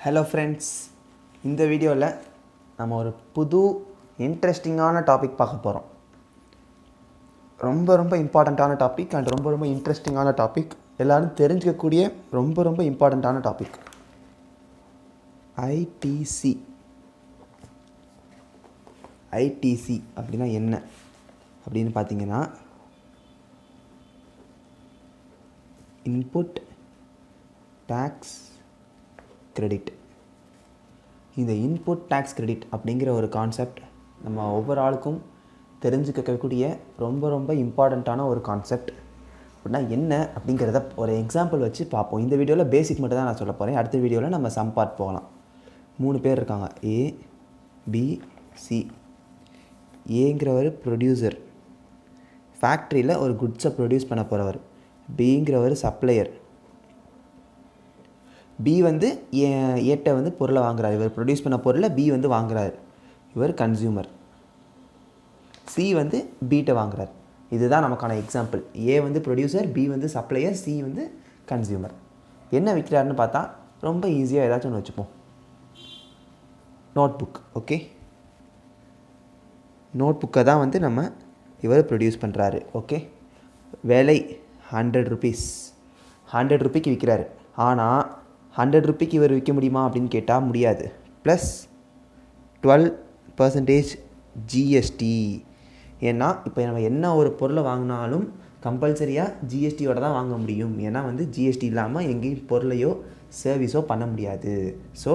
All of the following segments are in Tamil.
ஹலோ ஃப்ரெண்ட்ஸ், இந்த வீடியோவில் நம்ம ஒரு புது இன்ட்ரெஸ்டிங்கான டாபிக் பார்க்க போகிறோம். ரொம்ப இம்பார்ட்டண்ட்டான டாபிக் அண்ட் ரொம்ப இன்ட்ரெஸ்டிங்கான டாபிக், எல்லோரும் தெரிஞ்சுக்கக்கூடிய ரொம்ப இம்பார்ட்டண்ட்டான டாபிக். ஐடிசி அப்படின்னா என்ன அப்படின்னு பார்த்தீங்கன்னா, இன்புட் டேக்ஸ் கிரெடிட். இந்த இன்புட் டேக்ஸ் கிரெடிட் அப்படிங்கிற ஒரு கான்செப்ட் நம்ம ஒவ்வொரு ஆளுக்கும் தெரிஞ்சுக்கக்கூடிய ரொம்ப இம்பார்ட்டண்ட்டான ஒரு கான்செப்ட். அப்படின்னா என்ன அப்படிங்கிறத ஒரு எக்ஸாம்பிள் வச்சு பார்ப்போம். இந்த வீடியோவில் பேசிக் மட்டும் தான் நான் சொல்ல போகிறேன். அடுத்த வீடியோவில் நம்ம சம் பார்ட் போகலாம். 3 பேர் இருக்காங்க, ஏ பி சி. ஏங்கிறவர் ப்ரொடியூசர், ஃபேக்ட்ரியில் ஒரு குட்ஸை ப்ரொடியூஸ் பண்ண போகிறவர். பிங்கிறவர் சப்ளையர். பி வந்து ஏட்ட வந்து பொருளை வாங்குறாரு. இவர் ப்ரொடியூஸ் பண்ண பொருளை பி வந்து வாங்குறாரு, இவர் கன்சியூமர். சி வந்து பிகிட்ட வாங்குறாரு. இதுதான் நமக்கான எக்ஸாம்பிள். ஏ வந்து ப்ரொடியூசர், பி வந்து சப்ளையர், சி வந்து கன்சியூமர். என்ன விற்கிறாருன்னு பார்த்தா ரொம்ப ஈஸியாக ஏதாச்சும் ஒன்று வச்சுப்போம். Note book. ஓகே, நோட் புக்கை தான் வந்து இவர் ப்ரொடியூஸ் பண்ணுறாரு. ஓகே, விலை 100 ரூபீஸ். 100 ரூபாய்க்கு விற்கிறாரு. ஆனால் 100 ரூபாய்க்கு இவர் விற்க முடியுமா அப்படின்னு கேட்டால் முடியாது. Plus 12% GST. ஏன்னா இப்போ நம்ம என்ன ஒரு பொருளை வாங்கினாலும் கம்பல்சரியாக ஜிஎஸ்டியோட தான் வாங்க முடியும். ஏன்னா வந்து ஜிஎஸ்டி இல்லாமல் எங்கேயும் பொருளையோ சர்வீஸோ பண்ண முடியாது. ஸோ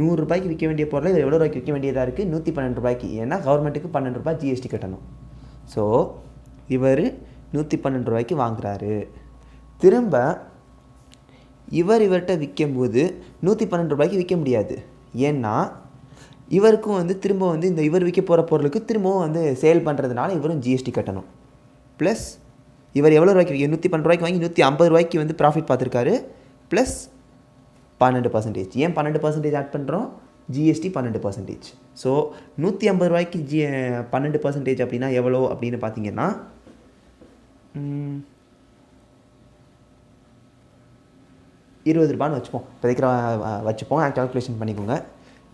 100 ரூபாய்க்கு விற்க வேண்டிய பொருளை இவர் எவ்வளோ ரூபாய்க்கு விற்க வேண்டியதாக இருக்குது? 112 ரூபாய்க்கு. ஏன்னா கவர்மெண்ட்டுக்கு 12 ரூபாய் ஜிஎஸ்டி கட்டணும். ஸோ இவர் 112 ரூபாய்க்கு வாங்குறாரு. திரும்ப இவர்கிட்ட விற்கும்போது 112 ரூபாய்க்கு விற்க முடியாது. ஏன்னா இவருக்கும் வந்து திரும்ப வந்து இந்த இவர் விற்க போகிற பொருளுக்கு திரும்பவும் வந்து சேல் பண்ணுறதுனால இவரும் ஜிஎஸ்டி கட்டணும். ப்ளஸ் இவர் எவ்வளோ ரூபாய்க்கு 112 ரூபாய்க்கு வாங்கி 150 ரூபாய்க்கு வந்து ப்ராஃபிட் பார்த்துருக்காரு. ப்ளஸ் 12%. ஏன் 12% ஆட் பண்ணுறோம்? ஜிஎஸ்டி 12%. ஸோ 150 ரூபாய்க்கு 12% அப்படின்னா எவ்வளோ அப்படின்னு பார்த்தீங்கன்னா 20 ரூபான்னு வச்சுப்போம். இப்போதைக்கு வச்சுப்போம், கால்குலேஷன் பண்ணிக்கோங்க.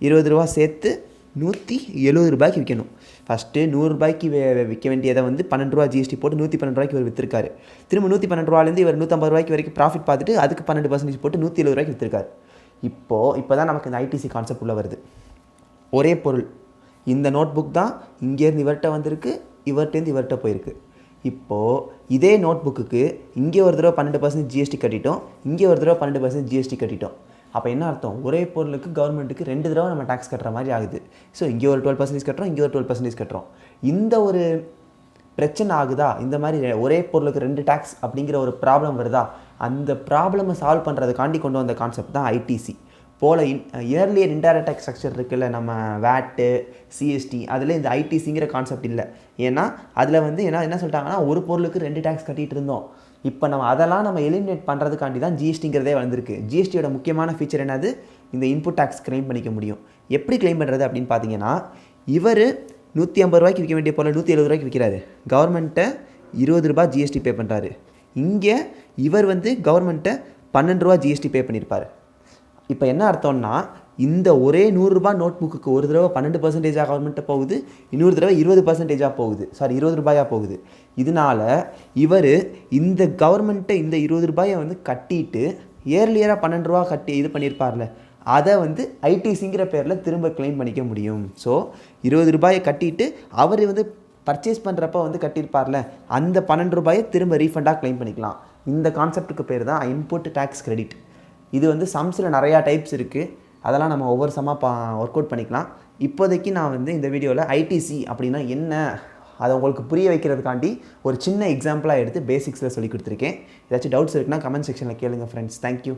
20 ரூபா சேர்த்து 170 ரூபாய்க்கு விற்கணும். ஃபஸ்ட்டு 100 ரூபாய்க்கு விற்க வேண்டியதை வந்து 12 ரூபா ஜிஎஸ்டி போட்டு 112 ரூபாய்க்கு இவர் விற்றுருக்காரு. திரும்ப 112 ரூபாலேருந்து இவர் 150 ரூபாய்க்கு வரைக்கும் ப்ராஃபிட் பார்த்துட்டு அதுக்கு 12% போட்டு 170 ரூபாய்க்கு விற்றுருக்காரு. இப்போ தான் நமக்கு இந்த ஐடிசி கான்செப்ட் உள்ள வருது. ஒரே பொருள். இந்த நோட் புக் தான் இங்கேருந்து இவர்கிட்ட வந்திருக்கு, இவர்கிட்டேருந்து இவர்கிட்ட போயிருக்கு. இப்போது இதே நோட் புக்குக்கு இங்கே ஒரு தடவை 12% ஜிஎஸ்டி கட்டிட்டோம், இங்கே ஒரு தடவை 12% ஜிஎஸ்டி கட்டிட்டோம். அப்போ என்ன அர்த்தம்? ஒரே பொருளுக்கு கவர்மெண்ட்டுக்கு 2 தடவை நம்ம டேக்ஸ் கட்டுற மாதிரி ஆகுது. ஸோ இங்கே ஒரு 12% கட்டுறோம், இங்கே ஒரு 12% கட்டுறோம். இந்த ஒரு பிரச்சனை ஆகுதா? இந்த மாதிரி ஒரே பொருளுக்கு 2 டேக்ஸ் அப்படிங்கிற ஒரு ப்ராப்ளம் வருதா? அந்த ப்ராப்ளமை சால்வ் பண்ணுறதுக்காண்டி கொண்டு வந்த கான்செப்ட் தான் ஐடிசி. போல் இயர்லியர் இன்டைரக்ட் டேக்ஸ் ஸ்ட்ரக்சர் இருக்குல்ல, நம்ம வேட்டு, சிஎஸ்டி, அதில் இந்த ஐடிசிங்கிற கான்செப்ட் இல்லை. ஏன்னா அதில் வந்து என்ன சொல்லிட்டாங்கன்னா, ஒரு பொருளுக்கு 2 டேக்ஸ் கட்டிகிட்டு இருந்தோம். இப்போ அதெல்லாம் எலிமினேட் பண்ணுறதுக்காண்டி தான் ஜிஎஸ்டிங்கிறதே வந்திருக்கு. ஜிஎஸ்டியோட முக்கியமான ஃபீச்சர் என்னது? இந்த இன்புட் டேக்ஸ் கிளைம் பண்ணிக்க முடியும். எப்படி கிளைம் பண்ணுறது அப்படின்னு பார்த்தீங்கன்னா, இவர் 150 ரூபாய்க்கு விற்க வேண்டிய பொருள் 170 ரூபாய்க்கு விற்கிறாரு. கவர்மெண்ட்டை 20 ரூபாய் ஜிஎஸ்டி பே பண்ணுறாரு. இங்கே இவர் வந்து கவர்மெண்ட்டை 12 ரூபா ஜிஎஸ்டி பே பண்ணியிருப்பார். இப்போ என்ன அர்த்தம்னா, இந்த ஒரே 100 ரூபாய் நோட் புக்குக்கு ஒரு தடவை 12% கவர்மெண்ட்டை போகுது, இன்னொரு தடவை 20% போகுது. 20 ரூபாயாக போகுது. இதனால் இவர் இந்த கவர்மெண்ட்டை இந்த 20 ரூபாயை வந்து கட்டிட்டு இயர்லியராக 12 ரூபா கட்டி இது பண்ணியிருப்பார்ல, அதை வந்து ஐடிசிங்கிற பேரில் திரும்ப கிளைம் பண்ணிக்க முடியும். ஸோ 20 ரூபாயை கட்டிட்டு அவர் வந்து பர்ச்சேஸ் பண்ணுறப்ப வந்து கட்டியிருப்பார்ல, அந்த 12 ரூபாயை திரும்ப ரீஃபண்டாக கிளைம் பண்ணிக்கலாம். இந்த கான்செப்ட்டுக்கு பேர் தான் இன்புட் டேக்ஸ் கிரெடிட். இது வந்து சம்ஸில் நிறையா டைப்ஸ் இருக்குது. அதெல்லாம் நம்ம ஒவ்வொரு சம்மாக ஒர்க் அவுட் பண்ணிக்கலாம். இப்போதைக்கு நான் வந்து இந்த வீடியோவில் ஐடிசி அப்படின்னா என்ன அதை உங்களுக்கு புரிய வைக்கிறதுக்காண்டி ஒரு சின்ன எக்ஸாம்பிளாக எடுத்து பேசிக்ஸில் சொல்லி கொடுத்துருக்கேன். ஏதாச்சும் டவுட்ஸ் இருக்குன்னா கமெண்ட் செக்ஷனில் கேளுங்கள் ஃப்ரெண்ட்ஸ். தேங்க்யூ.